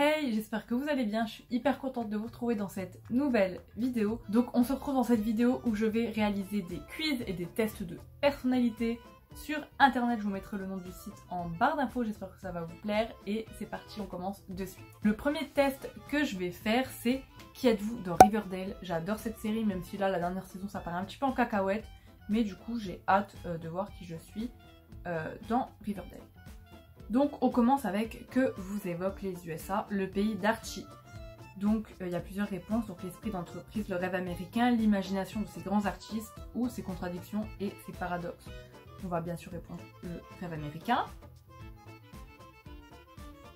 Hey, j'espère que vous allez bien, je suis hyper contente de vous retrouver dans cette nouvelle vidéo. Donc on se retrouve dans cette vidéo où je vais réaliser des quiz et des tests de personnalité sur internet. Je vous mettrai le nom du site en barre d'infos, j'espère que ça va vous plaire. Et c'est parti, on commence de suite. Le premier test que je vais faire, c'est qui êtes-vous dans Riverdale? J'adore cette série, même si là la dernière saison ça paraît un petit peu en cacahuète. Mais du coup j'ai hâte de voir qui je suis dans Riverdale. Donc on commence avec que vous évoque les USA, le pays d'Archie. Donc il y a plusieurs réponses, donc l'esprit d'entreprise, le rêve américain, l'imagination de ces grands artistes ou ses contradictions et ses paradoxes. On va bien sûr répondre le rêve américain.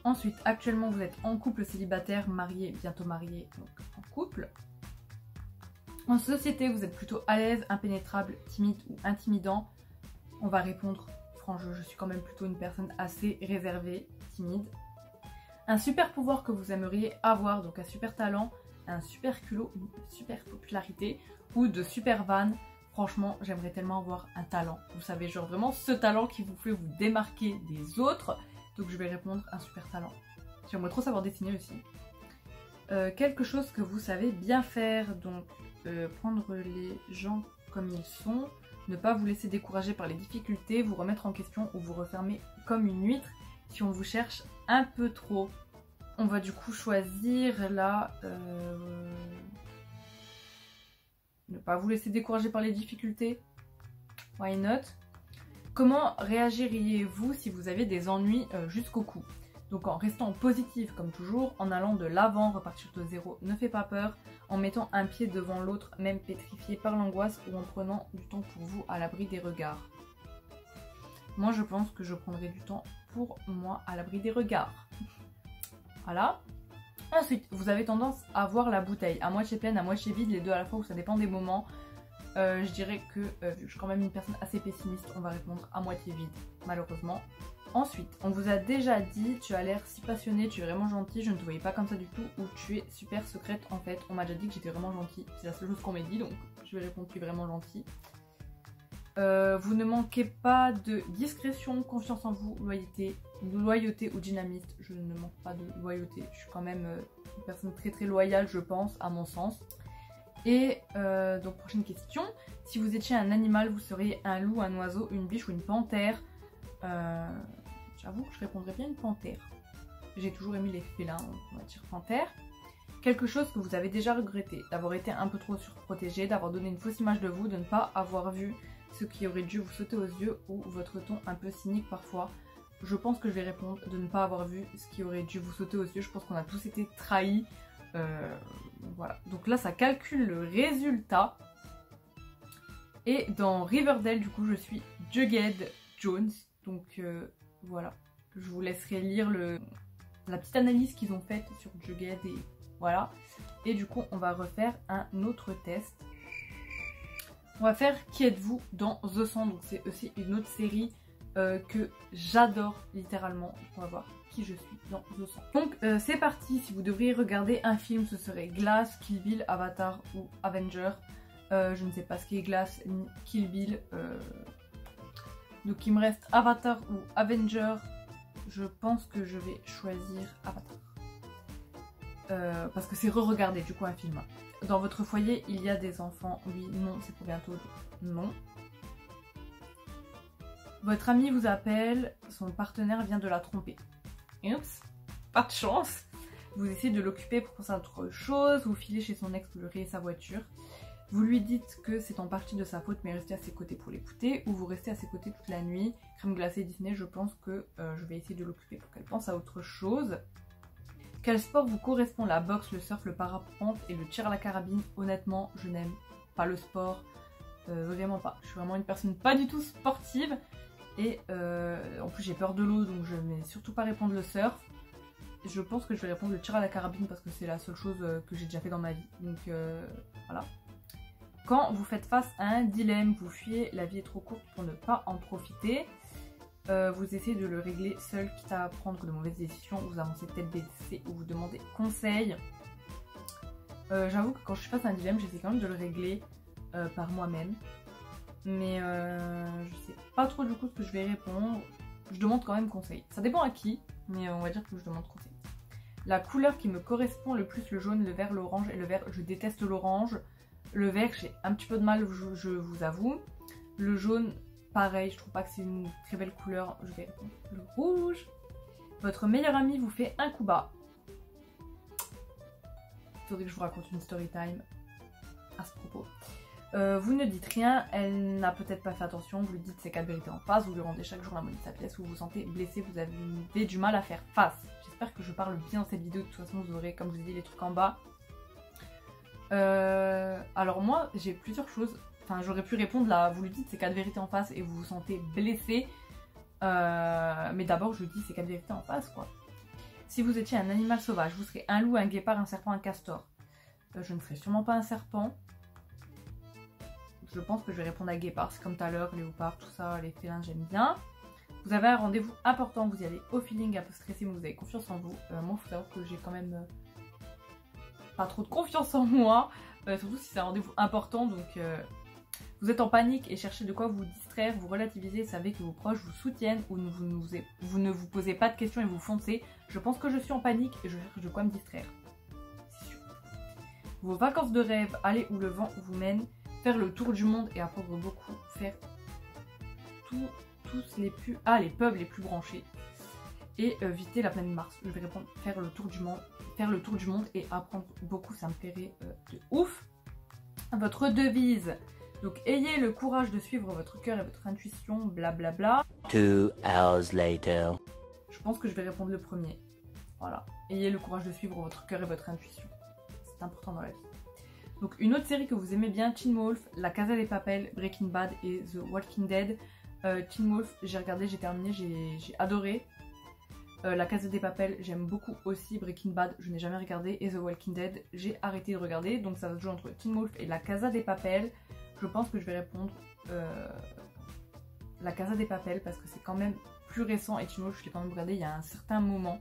Ensuite, actuellement vous êtes en couple, célibataire, marié, bientôt marié, donc en couple. En société, vous êtes plutôt à l'aise, impénétrable, timide ou intimidant. On va répondre je suis quand même plutôt une personne assez réservée, timide. Un super pouvoir que vous aimeriez avoir, donc un super talent, un super culot, une super popularité ou de super vannes. Franchement, j'aimerais tellement avoir un talent. Vous savez, genre vraiment ce talent qui vous fait vous démarquer des autres. Donc je vais répondre un super talent. J'aimerais trop savoir dessiner aussi. Quelque chose que vous savez bien faire, donc prendre les gens comme ils sont. Ne pas vous laisser décourager par les difficultés, vous remettre en question ou vous refermer comme une huître si on vous cherche un peu trop. On va du coup choisir là... Ne pas vous laisser décourager par les difficultés. Why not? Comment réagiriez-vous si vous avez des ennuis jusqu'au cou? Donc en restant positive comme toujours, en allant de l'avant, repartir de zéro ne fait pas peur, en mettant un pied devant l'autre, même pétrifié par l'angoisse, ou en prenant du temps pour vous à l'abri des regards. Moi je pense que je prendrai du temps pour moi à l'abri des regards. Voilà. Ensuite, vous avez tendance à voir la bouteille à moitié pleine, à moitié vide, les deux à la fois, ou ça dépend des moments. Je dirais que, vu que je suis quand même une personne assez pessimiste, on va répondre à moitié vide, malheureusement. Ensuite, on vous a déjà dit, tu as l'air si passionné, tu es vraiment gentil, je ne te voyais pas comme ça du tout, ou tu es super secrète en fait. On m'a déjà dit que j'étais vraiment gentille, c'est la seule chose qu'on m'a dit, donc je vais répondre tu es vraiment gentil. Vous ne manquez pas de discrétion, confiance en vous, loyauté ou dynamiste. Je ne manque pas de loyauté, je suis quand même une personne très très loyale je pense, à mon sens. Et donc prochaine question, si vous étiez un animal, vous seriez un loup, un oiseau, une biche ou une panthère? J'avoue que je répondrais bien une panthère. J'ai toujours aimé les félins, on va dire panthère. Quelque chose que vous avez déjà regretté, d'avoir été un peu trop surprotégé, d'avoir donné une fausse image de vous, de ne pas avoir vu ce qui aurait dû vous sauter aux yeux ou votre ton un peu cynique parfois. Je pense que je vais répondre de ne pas avoir vu ce qui aurait dû vous sauter aux yeux. Je pense qu'on a tous été trahis. Voilà. Donc là, ça calcule le résultat. Et dans Riverdale, du coup, je suis Jughead Jones. Donc voilà. Je vous laisserai lire la petite analyse qu'ils ont faite sur Jughead et voilà. Et du coup, on va refaire un autre test. On va faire Qui êtes-vous dans The 100. Donc c'est aussi une autre série que j'adore littéralement. On va voir qui je suis dans The 100. Donc c'est parti. Si vous devriez regarder un film, ce serait Glass, Kill Bill, Avatar ou Avenger. Je ne sais pas ce qui est Glass ni Kill Bill. Donc il me reste Avatar ou Avenger. Je pense que je vais choisir Avatar. Parce que c'est re-regarder du coup un film. Dans votre foyer, il y a des enfants. Oui, non, c'est pour bientôt. Non. Votre ami vous appelle, son partenaire vient de la tromper. Oups, pas de chance. Vous essayez de l'occuper pour penser à autre chose, vous filez chez son ex pour lui rayer sa voiture. Vous lui dites que c'est en partie de sa faute mais restez à ses côtés pour l'écouter, ou vous restez à ses côtés toute la nuit. Crème glacée Disney, je pense que je vais essayer de l'occuper pour qu'elle pense à autre chose. Quel sport vous correspond? La boxe, le surf, le parapente et le tir à la carabine? Honnêtement, je n'aime pas le sport, vraiment pas. Je suis vraiment une personne pas du tout sportive et en plus j'ai peur de l'eau donc je ne vais surtout pas répondre le surf. Je pense que je vais répondre le tir à la carabine parce que c'est la seule chose que j'ai déjà fait dans ma vie. Donc voilà. Quand vous faites face à un dilemme, vous fuyez, la vie est trop courte pour ne pas en profiter. Vous essayez de le régler seul, quitte à prendre de mauvaises décisions, vous avancez tête baissée ou vous demandez conseil. J'avoue que quand je suis face à un dilemme, j'essaie quand même de le régler par moi-même. Mais je sais pas trop du coup ce que je vais répondre. Je demande quand même conseil. Ça dépend à qui, mais on va dire que je demande conseil. La couleur qui me correspond le plus, le jaune, le vert, l'orange et le vert. Je déteste l'orange. Le vert, j'ai un petit peu de mal, je vous avoue. Le jaune, pareil, je trouve pas que c'est une très belle couleur. Je vais répondre le rouge. Votre meilleur ami vous fait un coup bas. Il faudrait que je vous raconte une story time à ce propos. Vous ne dites rien, elle n'a peut-être pas fait attention, vous lui dites ses 4 vérités en face, vous lui rendez chaque jour la monnaie de sa pièce, vous vous sentez blessé, vous avez du mal à faire face. J'espère que je parle bien dans cette vidéo, de toute façon vous aurez, comme je vous ai dit, les trucs en bas. Alors moi, j'ai plusieurs choses, enfin j'aurais pu répondre là, vous lui dites ses 4 vérités en face et vous vous sentez blessé. Mais d'abord je dis ces 4 vérités en face quoi. Si vous étiez un animal sauvage, vous serez un loup, un guépard, un serpent, un castor. Je ne ferai sûrement pas un serpent. Je pense que je vais répondre à guépard, c'est comme tout à l'heure, léopard, tout ça, les félins j'aime bien. Vous avez un rendez-vous important, vous y allez au feeling, un peu stressé, mais vous avez confiance en vous. Moi il faut savoir que j'ai quand même pas trop de confiance en moi, surtout si c'est un rendez-vous important, donc vous êtes en panique et cherchez de quoi vous distraire, vous relativisez, savez que vos proches vous soutiennent ou vous ne vous posez pas de questions et vous foncez. Je pense que je suis en panique et je cherche de quoi me distraire. C'est sûr. Vos vacances de rêve, aller où le vent vous mène, faire le tour du monde et apprendre beaucoup, faire les pubs les plus branchés et visiter la planète Mars. Je vais répondre faire le tour du monde et apprendre beaucoup, ça me plairait de ouf. Votre devise. Donc ayez le courage de suivre votre cœur et votre intuition, blablabla. 2 hours later. Je pense que je vais répondre le premier. Voilà. Ayez le courage de suivre votre cœur et votre intuition. C'est important dans la vie. Donc une autre série que vous aimez bien, Teen Wolf, La Casa de Papel, Breaking Bad et The Walking Dead. Teen Wolf, j'ai regardé, j'ai terminé, j'ai adoré. La Casa de Papel, j'aime beaucoup aussi. Breaking Bad, je n'ai jamais regardé. Et The Walking Dead, j'ai arrêté de regarder. Donc ça va se jouer entre Teen Wolf et La Casa de Papel. Je pense que je vais répondre La Casa de Papel parce que c'est quand même plus récent et Teen Wolf, je l'ai quand même regardé il y a un certain moment.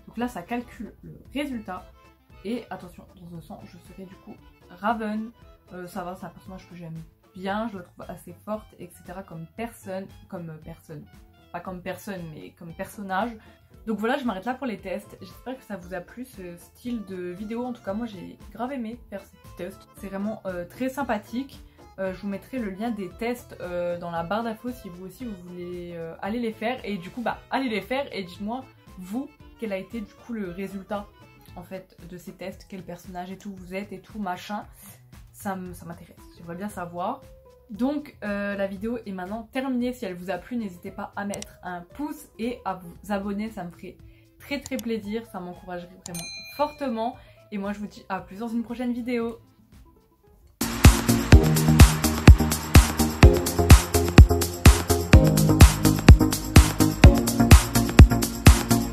Donc là, ça calcule le résultat. Et attention, dans ce sens, je serai du coup Raven. Ça va, c'est un personnage que j'aime bien, je la trouve assez forte, etc. comme personne. Pas comme personne, mais comme personnage. Donc voilà, je m'arrête là pour les tests. J'espère que ça vous a plu ce style de vidéo. En tout cas, moi j'ai grave aimé faire ces petits tests. C'est vraiment très sympathique. Je vous mettrai le lien des tests dans la barre d'infos si vous aussi vous voulez aller les faire. Et du coup, allez les faire et dites-moi, vous, quel a été du coup le résultat en fait de ces tests, quel personnage et tout vous êtes et tout machin. Ça m'intéresse, j'aimerais bien savoir. Donc la vidéo est maintenant terminée. Si elle vous a plu, n'hésitez pas à mettre un pouce et à vous abonner, ça me ferait très plaisir, ça m'encouragerait vraiment fortement. Et moi je vous dis à plus dans une prochaine vidéo.